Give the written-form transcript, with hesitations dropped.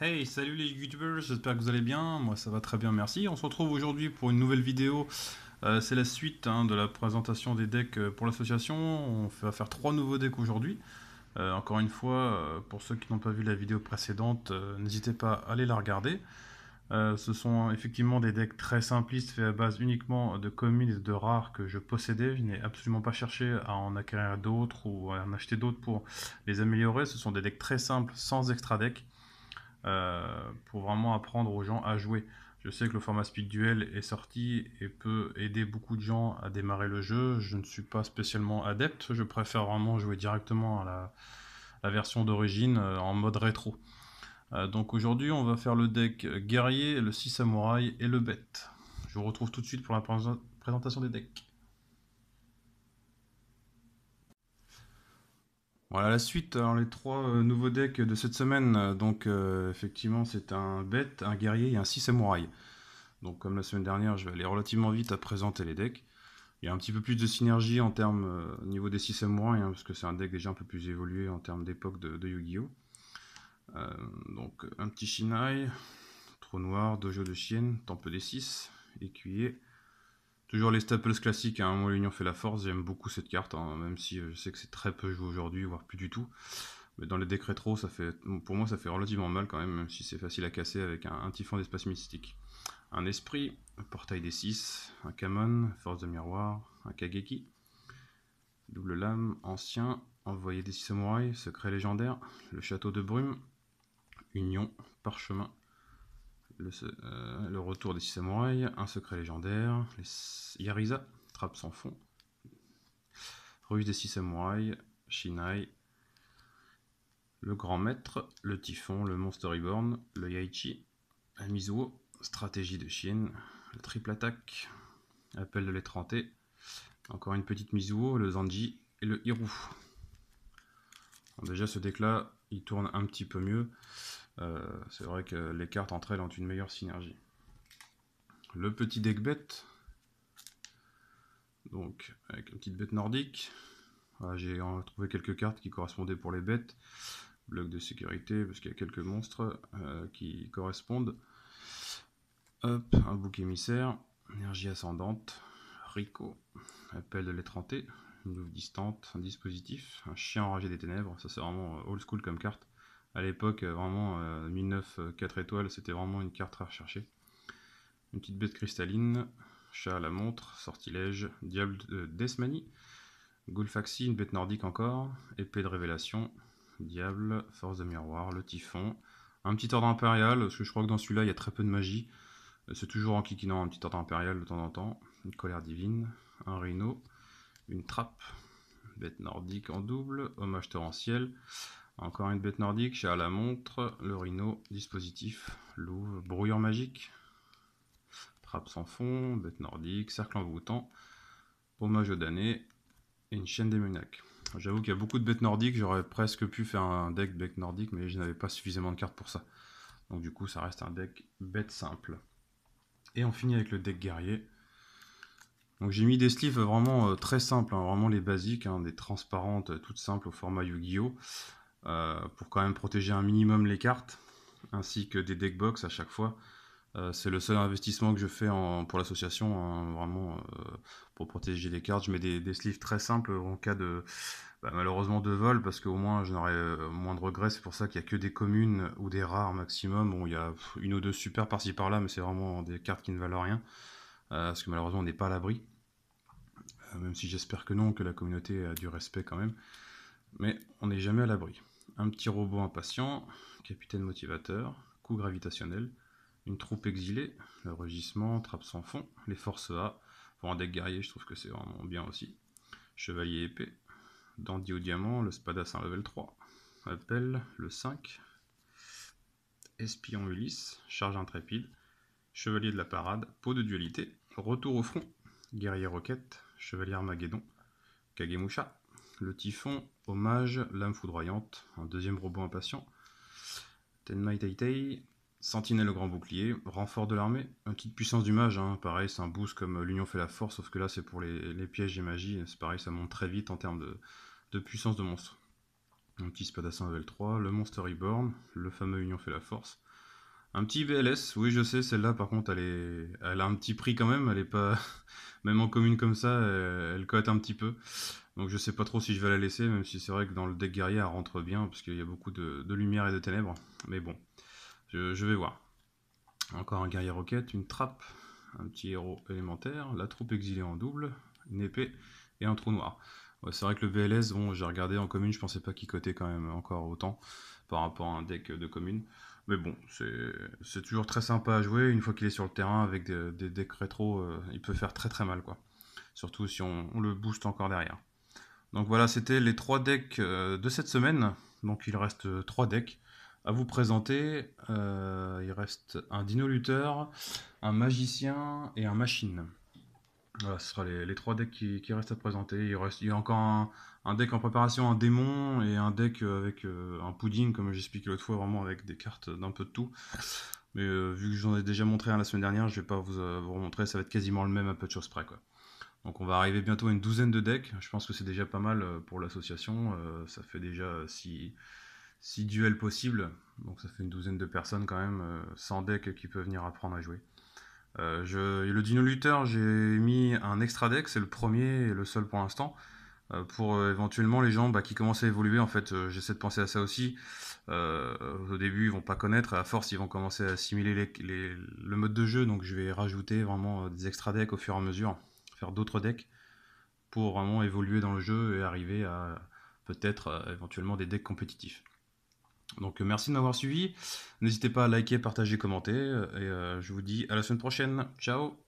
Hey, salut les youtubeurs, j'espère que vous allez bien, moi ça va très bien, merci. On se retrouve aujourd'hui pour une nouvelle vidéo. C'est la suite de la présentation des decks pour l'association. Va faire trois nouveaux decks aujourd'hui. Encore une fois, pour ceux qui n'ont pas vu la vidéo précédente, n'hésitez pas à aller la regarder. Ce sont effectivement des decks très simplistes faits à base uniquement de communes et de rares que je possédais. Je n'ai absolument pas cherché à en acquérir d'autres ou à en acheter d'autres pour les améliorer. Ce sont des decks très simples, sans extra deck, pour vraiment apprendre aux gens à jouer. Je sais que le format Speed Duel est sorti et peut aider beaucoup de gens à démarrer le jeu. Je ne suis pas spécialement adepte, je préfère vraiment jouer directement à la version d'origine en mode rétro. Donc aujourd'hui, on va faire le deck guerrier, le 6 samouraï et le bête. Je vous retrouve tout de suite pour la présentation des decks. Voilà la suite, alors les trois nouveaux decks de cette semaine. Effectivement, c'est un bête, un guerrier et un 6 samouraï. Donc comme la semaine dernière, je vais aller relativement vite à présenter les decks. Il y a un petit peu plus de synergie en termes au niveau des 6 samouraïs, parce que c'est un deck déjà un peu plus évolué en termes d'époque de Yu-Gi-Oh! Euh, donc un petit Shinai, Trou Noir, Dojo de Chienne, Temple des 6, Écuyer. Toujours les staples classiques, moi l'union fait la force, j'aime beaucoup cette carte, même si je sais que c'est très peu joué aujourd'hui, voire plus du tout. Mais dans les decks rétro, pour moi ça fait relativement mal quand même si c'est facile à casser avec un typhon d'espace mystique. Un esprit, un portail des 6, un Kamon, force de miroir, un Kageki, double lame, ancien, envoyé des 6 samouraïs, secret légendaire, le château de brume, union, parchemin, le retour des 6 samouraïs, un secret légendaire, les Yarisa, trappe sans fond, ruse des 6 samouraïs, Shinai, le grand maître, le typhon, le monstre reborn, le Yaichi, un Mizuo, stratégie de Chine, le triple attaque, appel de l'étranté, encore une petite Mizuo, le Zanji et le Hiru. Bon, déjà ce deck là, il tourne un petit peu mieux. C'est vrai que les cartes entre elles ont une meilleure synergie. Le petit deck bête, donc avec une petite bête nordique. Voilà, j'ai trouvé quelques cartes qui correspondaient pour les bêtes. Bloc de sécurité, parce qu'il y a quelques monstres qui correspondent. Hop, un bouc émissaire, énergie ascendante, Rico, appel de l'étranté, une louve distante, un dispositif, un chien enragé des ténèbres, ça c'est vraiment old school comme carte. À l'époque, vraiment, 1009, 4 étoiles, c'était vraiment une carte à rechercher. Une petite bête cristalline, chat à la montre, sortilège, diable de Desmanie, Gulfaxi, une bête nordique encore, épée de révélation, diable, force de miroir, le typhon, un petit ordre impérial, parce que je crois que dans celui-là il y a très peu de magie. C'est toujours en kikinant un petit ordre impérial de temps en temps, une colère divine, un rhino, une trappe, bête nordique en double, hommage torrentiel, encore une bête nordique, chat à la montre, le rhino, dispositif, louve, brouilleur magique, trappe sans fond, bête nordique, cercle envoûtant, hommage au damné, et une chaîne des Munacs. J'avoue qu'il y a beaucoup de bêtes nordiques, j'aurais presque pu faire un deck bête nordique, mais je n'avais pas suffisamment de cartes pour ça. Donc du coup, ça reste un deck bête simple. Et on finit avec le deck guerrier. Donc j'ai mis des sleeves vraiment très simples, vraiment les basiques, des transparentes toutes simples au format Yu-Gi-Oh! Pour quand même protéger un minimum les cartes, ainsi que des deck box à chaque fois. C'est le seul investissement que je fais pour l'association, vraiment pour protéger les cartes. Je mets des sleeves très simples en cas de malheureusement de vol, parce qu'au moins j'en aurai moins de regrets. C'est pour ça qu'il n'y a que des communes ou des rares maximum. Bon, il y a une ou deux super par-ci par-là, mais c'est vraiment des cartes qui ne valent rien, parce que malheureusement on n'est pas à l'abri. Même si j'espère que non, que la communauté a du respect quand même. Mais on n'est jamais à l'abri. Un petit robot impatient, capitaine motivateur, coup gravitationnel, une troupe exilée, le rugissement, trappe sans fond, les forces A. Pour un deck guerrier, je trouve que c'est vraiment bien aussi. Chevalier épée, dandy au diamant, le spadassin level 3, appel, le 5, espion Ulysse, charge intrépide, chevalier de la parade, peau de dualité, retour au front, guerrier roquette, chevalier Armageddon, Kagemusha, le typhon, hommage, lame foudroyante, un deuxième robot impatient, Tenmai Teitei, sentinelle au grand bouclier, renfort de l'armée, une petite puissance du mage, pareil c'est un boost comme l'union fait la force, sauf que là c'est pour les pièges et magie, c'est pareil ça monte très vite en termes de puissance de monstre. Un petit spadassin level 3, le monstre reborn, le fameux union fait la force, Un petit VLS, oui je sais, celle-là par contre elle a un petit prix quand même, elle est pas, même en commune comme ça, elle cote un petit peu. Donc je sais pas trop si je vais la laisser, même si c'est vrai que dans le deck guerrier elle rentre bien, parce qu'il y a beaucoup de lumière et de ténèbres. Mais bon, je vais voir. Encore un guerrier roquette, une trappe, un petit héros élémentaire, la troupe exilée en double, une épée et un trou noir. Ouais, c'est vrai que le VLS, bon, j'ai regardé en commune, je pensais pas qu'il cotait quand même encore autant par rapport à un deck de commune. Mais bon, c'est toujours très sympa à jouer. Une fois qu'il est sur le terrain avec des decks rétro, il peut faire très très mal, quoi. Surtout si on le booste encore derrière. Donc voilà, c'était les 3 decks de cette semaine. Donc il reste 3 decks à vous présenter. Il reste un dino lutteur, un magicien et un machine. Voilà, ce sera les 3 decks qui restent à présenter. Il y a encore un deck en préparation, un démon et un deck avec un pudding, comme j'expliquais l'autre fois, vraiment avec des cartes d'un peu de tout. Mais vu que j'en ai déjà montré un la semaine dernière, je vais pas vous remontrer, ça va être quasiment le même à peu de choses près, quoi. Donc on va arriver bientôt à une douzaine de decks. Je pense que c'est déjà pas mal pour l'association. Ça fait déjà 6 duels possibles. Donc ça fait une douzaine de personnes quand même, 100 decks qui peuvent venir apprendre à jouer. Le Dino Luther, j'ai mis un extra deck, c'est le premier et le seul pour l'instant. Pour éventuellement les gens qui commencent à évoluer, en fait, j'essaie de penser à ça aussi. Au début, ils vont pas connaître, à force, ils vont commencer à assimiler le mode de jeu, donc je vais rajouter vraiment des extra decks au fur et à mesure, faire d'autres decks pour vraiment évoluer dans le jeu et arriver à peut-être éventuellement des decks compétitifs. Donc merci de m'avoir suivi, n'hésitez pas à liker, partager, commenter, et je vous dis à la semaine prochaine, ciao.